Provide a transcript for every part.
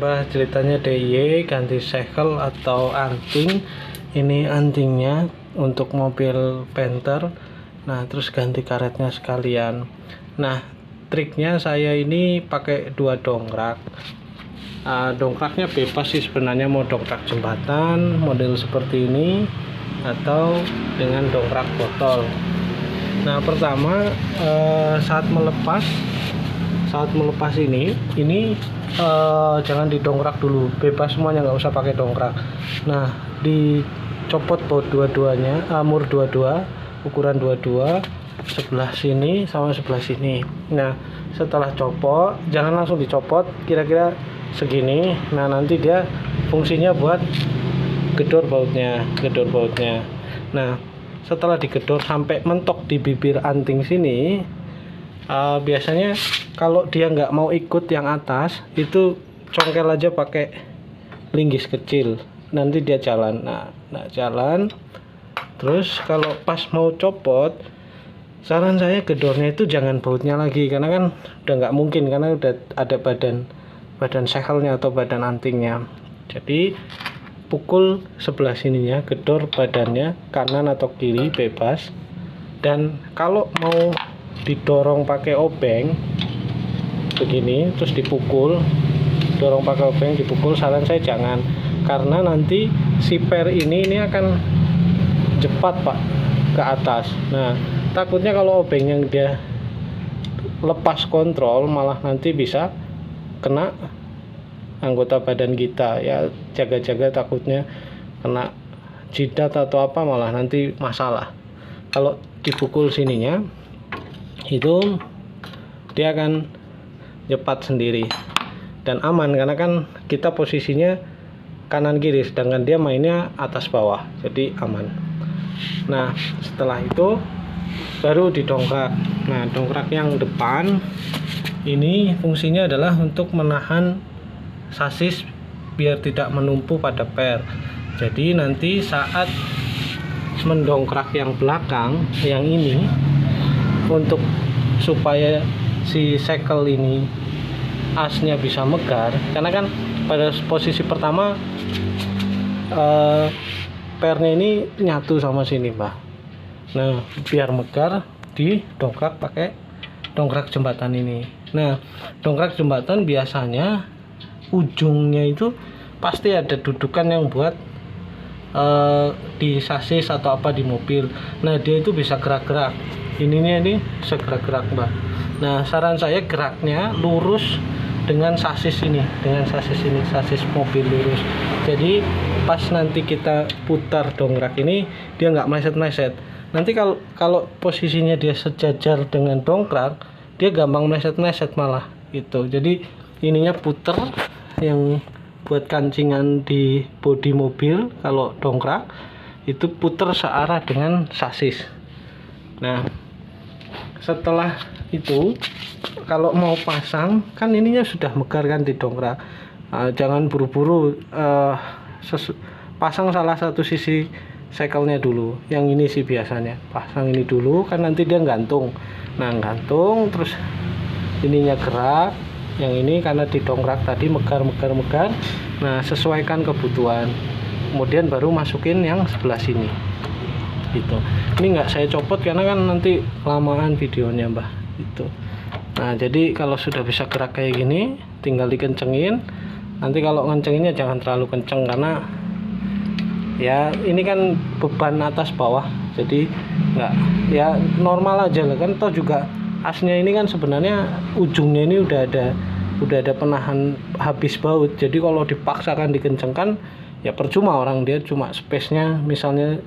Mbah, ceritanya DIY ganti segel atau anting. Ini antingnya untuk mobil Panther. Nah, terus ganti karetnya sekalian. Nah, triknya saya ini pakai 2 dongkrak. Dongkraknya bebas sih sebenarnya, mau dongkrak jembatan model seperti ini atau dengan dongkrak botol. Nah, pertama saat melepas ini jangan didongkrak dulu, bebas semuanya, nggak usah pakai dongkrak. Nah, dicopot baut dua-duanya, mur dua-dua, ukuran dua-dua, sebelah sini sama sebelah sini. Nah, setelah copot, jangan langsung dicopot, kira-kira segini. Nah, nanti dia fungsinya buat gedor bautnya. Nah, setelah digedor sampai mentok di bibir anting sini, biasanya kalau dia nggak mau ikut yang atas, itu congkel aja pakai linggis kecil, nanti dia jalan. Nah jalan. Terus kalau pas mau copot, saran saya gedornya itu jangan bautnya lagi, karena kan udah nggak mungkin, karena udah ada badan segelnya atau badan antingnya. Jadi pukul sebelah sininya, gedor badannya kanan atau kiri bebas. Dan kalau mau didorong pakai obeng begini terus dipukul, dorong pakai obeng dipukul, saran saya jangan, karena nanti si per ini akan jepat Pak ke atas. Nah, takutnya kalau obeng yang dia lepas kontrol, malah nanti bisa kena anggota badan kita. Ya, jaga-jaga, takutnya kena jidat atau apa, malah nanti masalah. Kalau dipukul sininya itu dia akan cepat sendiri dan aman, karena kan kita posisinya kanan kiri, sedangkan dia mainnya atas bawah, jadi aman. Nah, setelah itu baru didongkrak. Nah, dongkrak yang depan ini fungsinya adalah untuk menahan sasis biar tidak menumpu pada per. Jadi nanti saat mendongkrak yang belakang, yang ini, untuk supaya si segel ini asnya bisa megar, karena kan pada posisi pertama pernya ini nyatu sama sini Mbak. Nah, biar megar didongkrak pakai dongkrak jembatan ini. Nah, dongkrak jembatan biasanya ujungnya itu pasti ada dudukan yang buat di sasis atau apa di mobil. Nah, dia itu bisa gerak-gerak. Ini bisa gerak-gerak Mbak. Nah, saran saya geraknya lurus dengan sasis ini, sasis mobil lurus. Jadi pas nanti kita putar dongkrak ini, dia nggak meleset-meleset. Nanti kalau posisinya dia sejajar dengan dongkrak, dia gampang meleset-meleset malah gitu. Jadi ininya puter, yang buat kancingan di bodi mobil kalau dongkrak itu puter searah dengan sasis. Nah, setelah itu kalau mau pasang, kan ininya sudah megar kan di dongkrak. Jangan buru-buru pasang salah satu sisi segelnya dulu. Yang ini sih biasanya pasang ini dulu, kan nanti dia gantung. Nah, gantung terus ininya gerak. Yang ini karena didongkrak tadi megar. Nah, sesuaikan kebutuhan, kemudian baru masukin yang sebelah sini gitu. Ini nggak saya copot karena kan nanti kelamaan videonya Mbah gitu. Nah, jadi kalau sudah bisa gerak kayak gini, tinggal dikencengin. Nanti kalau ngencenginnya jangan terlalu kenceng, karena ya ini kan beban atas bawah, jadi nggak, ya normal aja lah kan. Toh juga asnya ini kan sebenarnya ujungnya ini udah ada penahan habis baut. Jadi kalau dipaksakan dikencengkan, ya percuma, orang dia cuma space-nya misalnya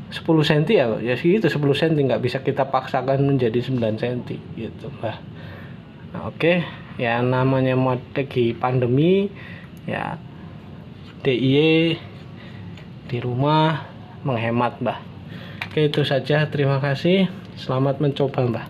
10 cm ya segitu, 10 cm, nggak bisa kita paksakan menjadi 9 cm gitu Mbah. Nah, oke. Ya, namanya lagi pandemi, ya DIY di rumah menghemat Mbah. Oke, itu saja, terima kasih, selamat mencoba Mbah.